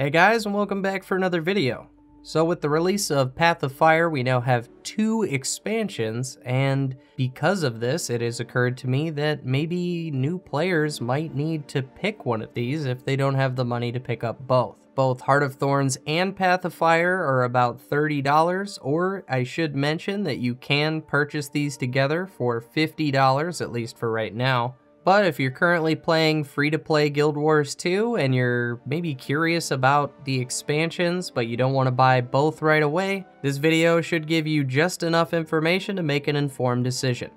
Hey guys, and welcome back for another video. So with the release of Path of Fire, we now have 2 expansions, and because of this, it has occurred to me that maybe new players might need to pick one of these if they don't have the money to pick up both. Both Heart of Thorns and Path of Fire are about $30, or I should mention that you can purchase these together for $50, at least for right now. But if you're currently playing free-to-play Guild Wars 2 and you're maybe curious about the expansions but you don't want to buy both right away, this video should give you just enough information to make an informed decision.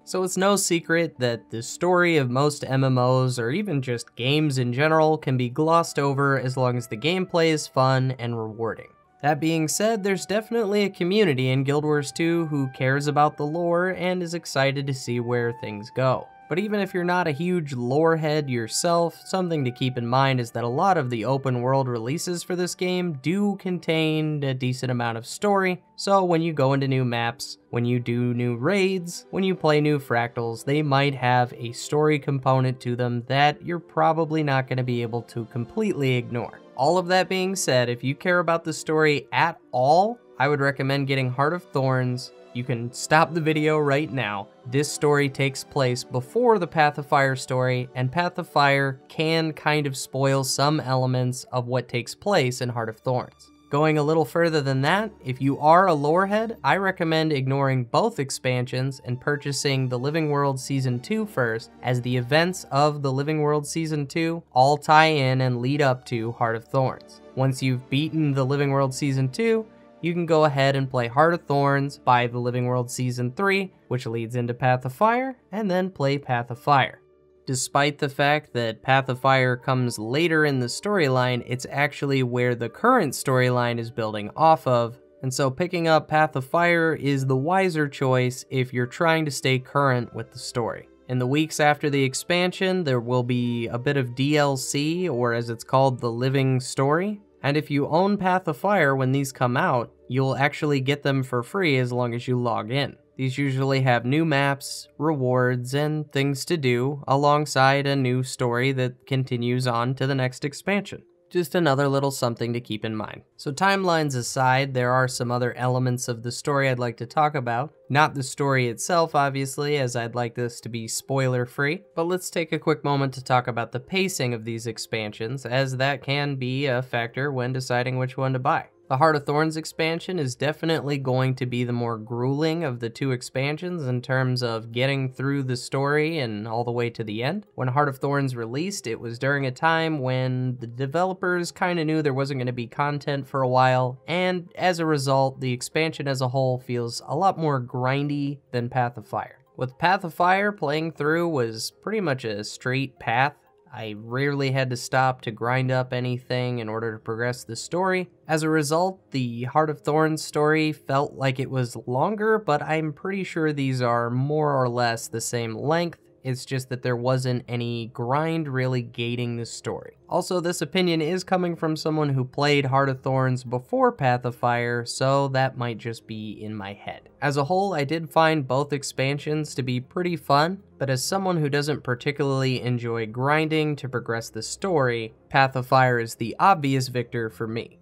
So it's no secret that the story of most MMOs, or even just games in general, can be glossed over as long as the gameplay is fun and rewarding. That being said, there's definitely a community in Guild Wars 2 who cares about the lore and is excited to see where things go. But even if you're not a huge lore head yourself, something to keep in mind is that a lot of the open world releases for this game do contain a decent amount of story, so when you go into new maps, when you do new raids, when you play new fractals, they might have a story component to them that you're probably not going to be able to completely ignore. All of that being said, if you care about the story at all, I would recommend getting Heart of Thorns. You can stop the video right now. This story takes place before the Path of Fire story, and Path of Fire can kind of spoil some elements of what takes place in Heart of Thorns. Going a little further than that, if you are a lorehead, I recommend ignoring both expansions and purchasing the Living World Season 2 first, as the events of the Living World Season 2 all tie in and lead up to Heart of Thorns. Once you've beaten the Living World Season 2, you can go ahead and play Heart of Thorns, buy the Living World Season 3, which leads into Path of Fire, and then play Path of Fire. Despite the fact that Path of Fire comes later in the storyline, it's actually where the current storyline is building off of, and so picking up Path of Fire is the wiser choice if you're trying to stay current with the story. In the weeks after the expansion, there will be a bit of DLC, or as it's called, the Living Story, and if you own Path of Fire when these come out, you'll actually get them for free as long as you log in. These usually have new maps, rewards, and things to do, alongside a new story that continues on to the next expansion. Just another little something to keep in mind. So timelines aside, there are some other elements of the story I'd like to talk about. Not the story itself, obviously, as I'd like this to be spoiler-free, but let's take a quick moment to talk about the pacing of these expansions, as that can be a factor when deciding which one to buy. The Heart of Thorns expansion is definitely going to be the more grueling of the 2 expansions in terms of getting through the story and all the way to the end. When Heart of Thorns released, it was during a time when the developers kind of knew there wasn't going to be content for a while, and as a result, the expansion as a whole feels a lot more grindy than Path of Fire. With Path of Fire, playing through was pretty much a straight path. I rarely had to stop to grind up anything in order to progress the story. As a result, the Heart of Thorns story felt like it was longer, but I'm pretty sure these are more or less the same length. It's just that there wasn't any grind really gating the story. Also, this opinion is coming from someone who played Heart of Thorns before Path of Fire, so that might just be in my head. As a whole, I did find both expansions to be pretty fun, but as someone who doesn't particularly enjoy grinding to progress the story, Path of Fire is the obvious victor for me.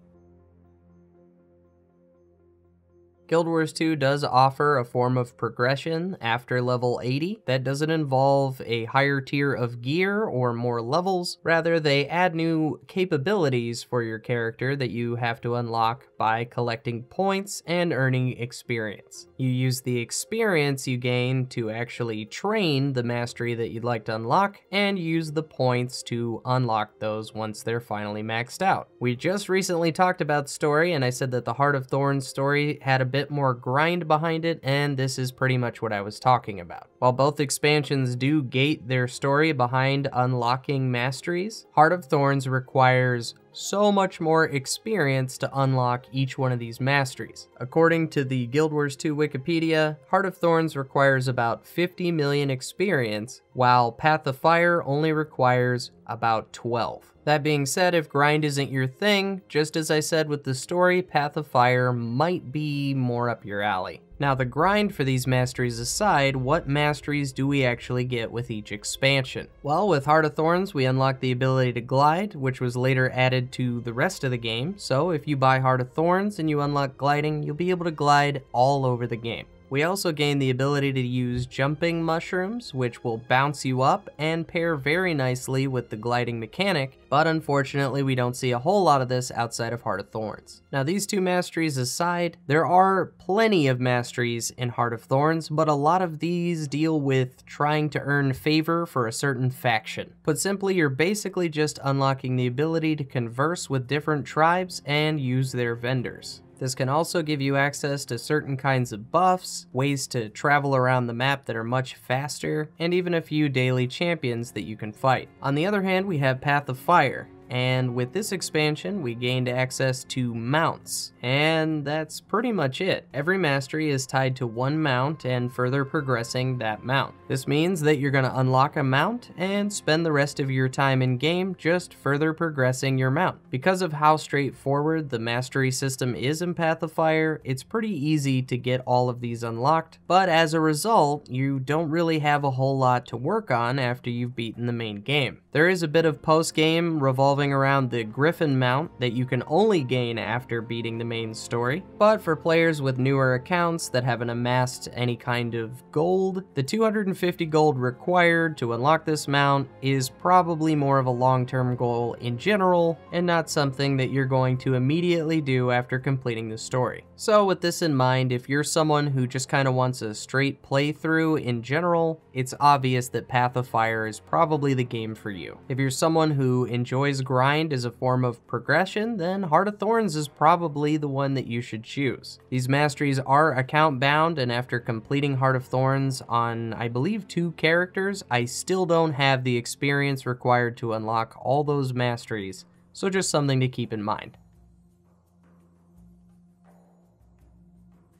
Guild Wars 2 does offer a form of progression after level 80 that doesn't involve a higher tier of gear or more levels. Rather, they add new capabilities for your character that you have to unlock by collecting points and earning experience. You use the experience you gain to actually train the mastery that you'd like to unlock, and use the points to unlock those once they're finally maxed out. We just recently talked about story, and I said that the Heart of Thorns story had a bit more grind behind it, and this is pretty much what I was talking about. While both expansions do gate their story behind unlocking masteries, Heart of Thorns requires so much more experience to unlock each one of these masteries. According to the Guild Wars 2 Wikipedia, Heart of Thorns requires about 50 million experience, while Path of Fire only requires about 12. That being said, if grind isn't your thing, just as I said with the story, Path of Fire might be more up your alley. Now the grind for these masteries aside, what masteries do we actually get with each expansion? Well, with Heart of Thorns, we unlock the ability to glide, which was later added to the rest of the game. So if you buy Heart of Thorns and you unlock gliding, you'll be able to glide all over the game. We also gain the ability to use jumping mushrooms, which will bounce you up and pair very nicely with the gliding mechanic, but unfortunately we don't see a whole lot of this outside of Heart of Thorns. Now these two masteries aside, there are plenty of masteries in Heart of Thorns, but a lot of these deal with trying to earn favor for a certain faction. Put simply, you're basically just unlocking the ability to converse with different tribes and use their vendors. This can also give you access to certain kinds of buffs, ways to travel around the map that are much faster, and even a few daily champions that you can fight. On the other hand, we have Path of Fire. And with this expansion, we gained access to mounts, and that's pretty much it. Every mastery is tied to one mount and further progressing that mount. This means that you're going to unlock a mount and spend the rest of your time in game just further progressing your mount. Because of how straightforward the mastery system is in Path of Fire, it's pretty easy to get all of these unlocked, but as a result, you don't really have a whole lot to work on after you've beaten the main game. There is a bit of post-game revolving around the Griffin mount that you can only gain after beating the main story, but for players with newer accounts that haven't amassed any kind of gold, the 250 gold required to unlock this mount is probably more of a long-term goal in general, and not something that you're going to immediately do after completing the story. So with this in mind, if you're someone who just kind of wants a straight playthrough in general, it's obvious that Path of Fire is probably the game for you. If you're someone who enjoys grind as a form of progression, then Heart of Thorns is probably the one that you should choose. These masteries are account bound, and after completing Heart of Thorns on, I believe, 2 characters, I still don't have the experience required to unlock all those masteries, so just something to keep in mind.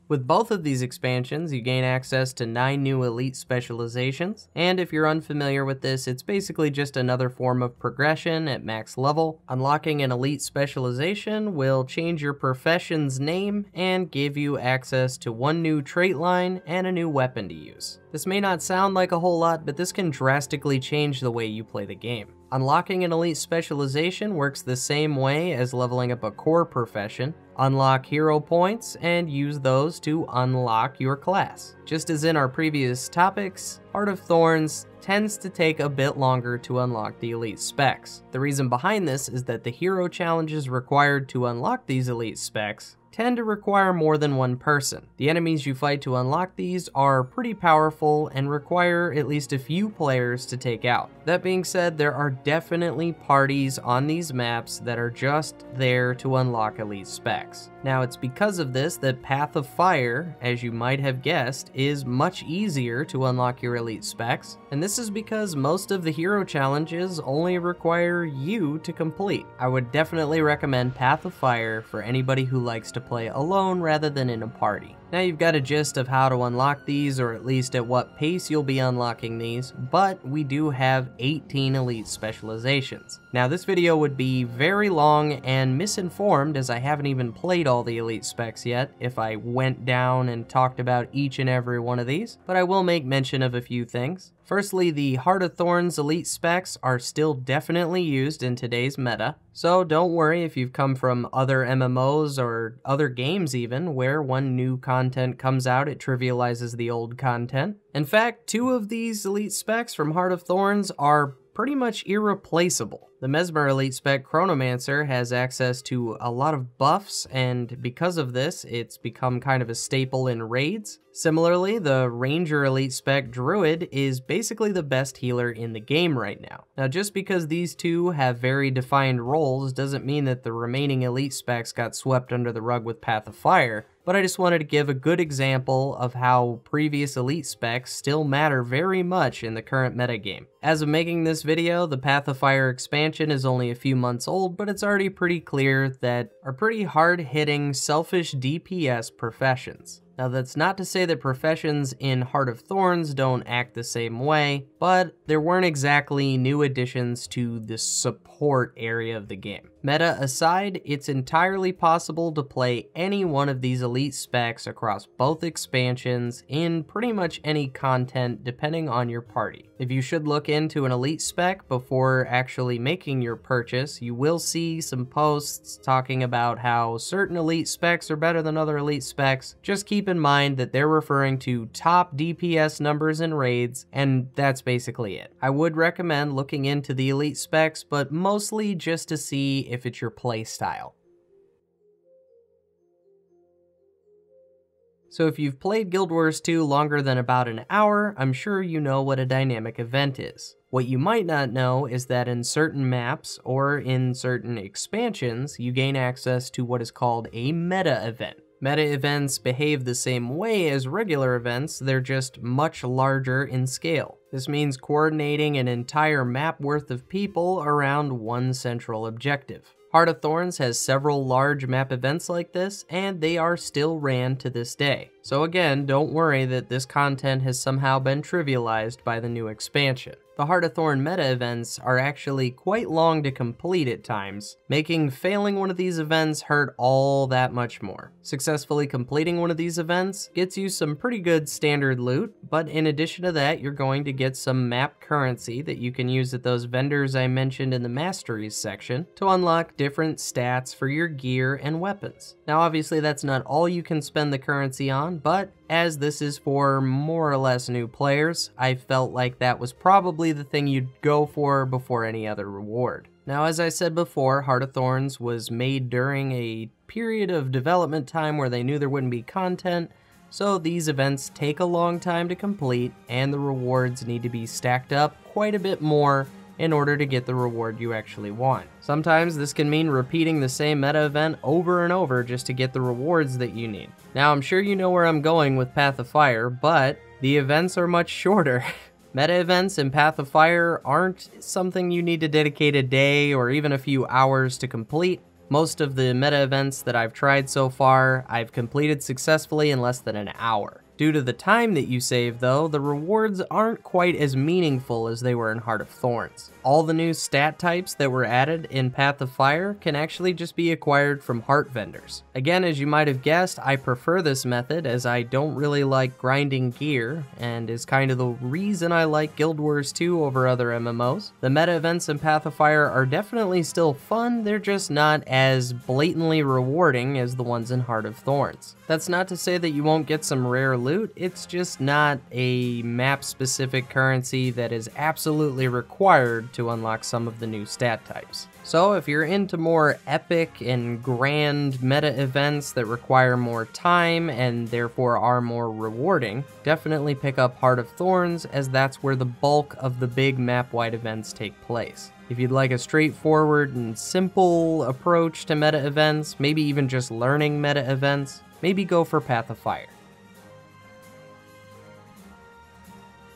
With both of these expansions, you gain access to 9 new elite specializations, and if you're unfamiliar with this, it's basically just another form of progression at max level. Unlocking an elite specialization will change your profession's name and give you access to 1 new trait line and a new weapon to use. This may not sound like a whole lot, but this can drastically change the way you play the game. Unlocking an elite specialization works the same way as leveling up a core profession. Unlock hero points and use those to unlock your class. Just as in our previous topics, Heart of Thorns tends to take a bit longer to unlock the elite specs. The reason behind this is that the hero challenges required to unlock these elite specs tend to require more than one person. The enemies you fight to unlock these are pretty powerful and require at least a few players to take out. That being said, there are definitely parties on these maps that are just there to unlock elite specs. Now, it's because of this that Path of Fire, as you might have guessed, is much easier to unlock your elite specs, and this is because most of the hero challenges only require you to complete. I would definitely recommend Path of Fire for anybody who likes to play alone rather than in a party. Now you've got a gist of how to unlock these, or at least at what pace you'll be unlocking these, but we do have 18 elite specializations. Now this video would be very long and misinformed, as I haven't even played all the elite specs yet if I went down and talked about each and every one of these, but I will make mention of a few things. Firstly, the Heart of Thorns elite specs are still definitely used in today's meta, so don't worry if you've come from other MMOs or other games even, where when new content comes out it trivializes the old content. In fact, 2 of these elite specs from Heart of Thorns are pretty much irreplaceable. The Mesmer elite spec Chronomancer has access to a lot of buffs, and because of this, it's become kind of a staple in raids. Similarly, the Ranger elite spec Druid is basically the best healer in the game right now. Now, just because these 2 have very defined roles doesn't mean that the remaining elite specs got swept under the rug with Path of Fire, but I just wanted to give a good example of how previous elite specs still matter very much in the current metagame. As of making this video, the Path of Fire expansion is only a few months old, but it's already pretty clear that are pretty hard-hitting, selfish DPS professions. Now that's not to say that professions in Heart of Thorns don't act the same way, but there weren't exactly new additions to the support area of the game. Meta aside, it's entirely possible to play any one of these elite specs across both expansions in pretty much any content depending on your party. If you should look into an elite spec before actually making your purchase, you will see some posts talking about how certain elite specs are better than other elite specs. Just keep in mind that they're referring to top DPS numbers in raids, and that's basically it. I would recommend looking into the elite specs, but mostly just to see if it's your playstyle. So if you've played Guild Wars 2 longer than about an hour, I'm sure you know what a dynamic event is. What you might not know is that in certain maps or in certain expansions, you gain access to what is called a meta event. Meta events behave the same way as regular events, they're just much larger in scale. This means coordinating an entire map worth of people around one central objective. Heart of Thorns has several large map events like this, and they are still ran to this day. So again, don't worry that this content has somehow been trivialized by the new expansion. The Heart of Thorn meta events are actually quite long to complete at times, making failing one of these events hurt all that much more. Successfully completing one of these events gets you some pretty good standard loot, but in addition to that, you're going to get some map currency that you can use at those vendors I mentioned in the Masteries section to unlock different stats for your gear and weapons. Now obviously that's not all you can spend the currency on, but as this is for more or less new players, I felt like that was probably the thing you'd go for before any other reward. Now, as I said before, Heart of Thorns was made during a period of development time where they knew there wouldn't be content, so these events take a long time to complete, and the rewards need to be stacked up quite a bit more in order to get the reward you actually want. Sometimes this can mean repeating the same meta event over and over just to get the rewards that you need. Now I'm sure you know where I'm going with Path of Fire, but the events are much shorter. Meta events in Path of Fire aren't something you need to dedicate a day or even a few hours to complete. Most of the meta events that I've tried so far, I've completed successfully in less than an hour. Due to the time that you save though, the rewards aren't quite as meaningful as they were in Heart of Thorns. All the new stat types that were added in Path of Fire can actually just be acquired from heart vendors. Again, as you might have guessed, I prefer this method as I don't really like grinding gear, and is kind of the reason I like Guild Wars 2 over other MMOs. The meta events in Path of Fire are definitely still fun, they're just not as blatantly rewarding as the ones in Heart of Thorns. That's not to say that you won't get some rare loot, it's just not a map-specific currency that is absolutely required to unlock some of the new stat types. So if you're into more epic and grand meta events that require more time and therefore are more rewarding, definitely pick up Heart of Thorns, as that's where the bulk of the big map-wide events take place. If you'd like a straightforward and simple approach to meta events, maybe even just learning meta events, maybe go for Path of Fire.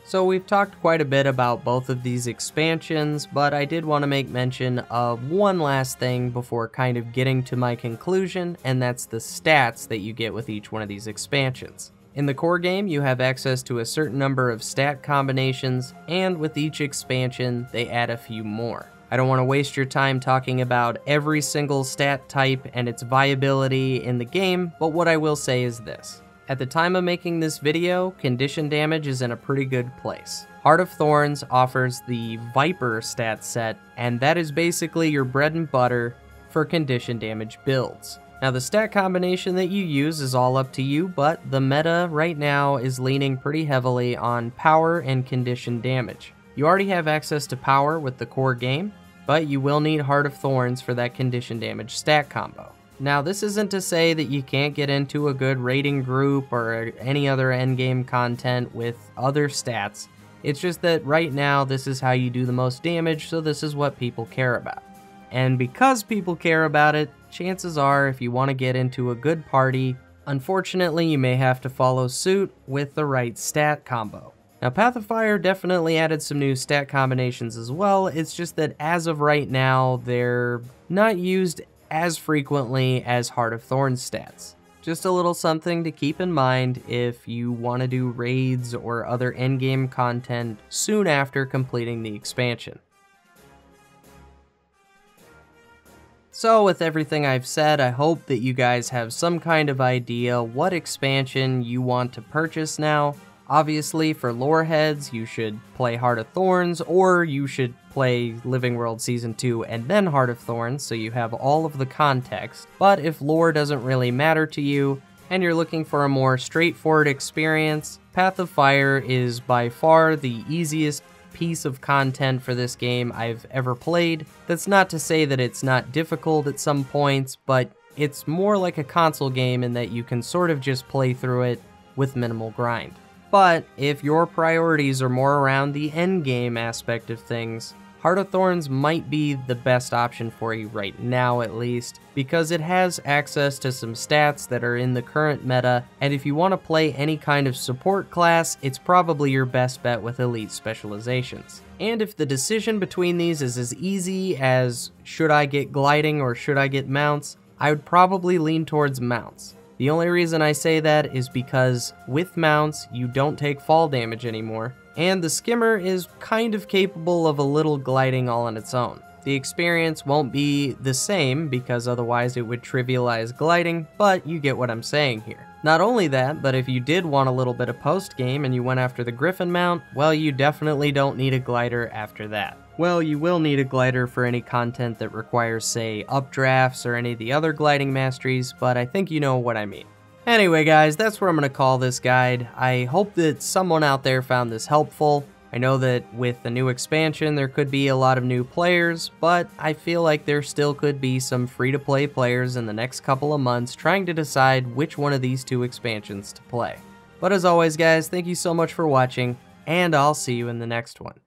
So we've talked quite a bit about both of these expansions, but I did want to make mention of one last thing before kind of getting to my conclusion, and that's the stats that you get with each one of these expansions. In the core game, you have access to a certain number of stat combinations, and with each expansion, they add a few more. I don't want to waste your time talking about every single stat type and its viability in the game, but what I will say is this. At the time of making this video, condition damage is in a pretty good place. Heart of Thorns offers the Viper stat set, and that is basically your bread and butter for condition damage builds. Now the stat combination that you use is all up to you, but the meta right now is leaning pretty heavily on power and condition damage. You already have access to power with the core game, but you will need Heart of Thorns for that condition damage stat combo. Now this isn't to say that you can't get into a good raiding group or any other endgame content with other stats. It's just that right now this is how you do the most damage, so this is what people care about. And because people care about it, chances are if you want to get into a good party, unfortunately you may have to follow suit with the right stat combo. Now, Path of Fire definitely added some new stat combinations as well, it's just that as of right now, they're not used as frequently as Heart of Thorns stats. Just a little something to keep in mind if you want to do raids or other endgame content soon after completing the expansion. So with everything I've said, I hope that you guys have some kind of idea what expansion you want to purchase now. Obviously, for lore heads, you should play Heart of Thorns, or you should play Living World Season 2 and then Heart of Thorns, so you have all of the context. But if lore doesn't really matter to you, and you're looking for a more straightforward experience, Path of Fire is by far the easiest piece of content for this game I've ever played. That's not to say that it's not difficult at some points, but it's more like a console game in that you can sort of just play through it with minimal grind. But if your priorities are more around the endgame aspect of things, Heart of Thorns might be the best option for you right now at least, because it has access to some stats that are in the current meta, and if you want to play any kind of support class, it's probably your best bet with elite specializations. And if the decision between these is as easy as should I get gliding or should I get mounts, I would probably lean towards mounts. The only reason I say that is because with mounts, you don't take fall damage anymore, and the skimmer is kind of capable of a little gliding all on its own. The experience won't be the same because otherwise it would trivialize gliding, but you get what I'm saying here. Not only that, but if you did want a little bit of post-game and you went after the Griffin mount, well, you definitely don't need a glider after that. Well, you will need a glider for any content that requires, say, updrafts or any of the other gliding masteries, but I think you know what I mean. Anyway guys, that's where I'm going to call this guide. I hope that someone out there found this helpful. I know that with the new expansion there could be a lot of new players, but I feel like there still could be some free-to-play players in the next couple of months trying to decide which one of these two expansions to play. But as always guys, thank you so much for watching, and I'll see you in the next one.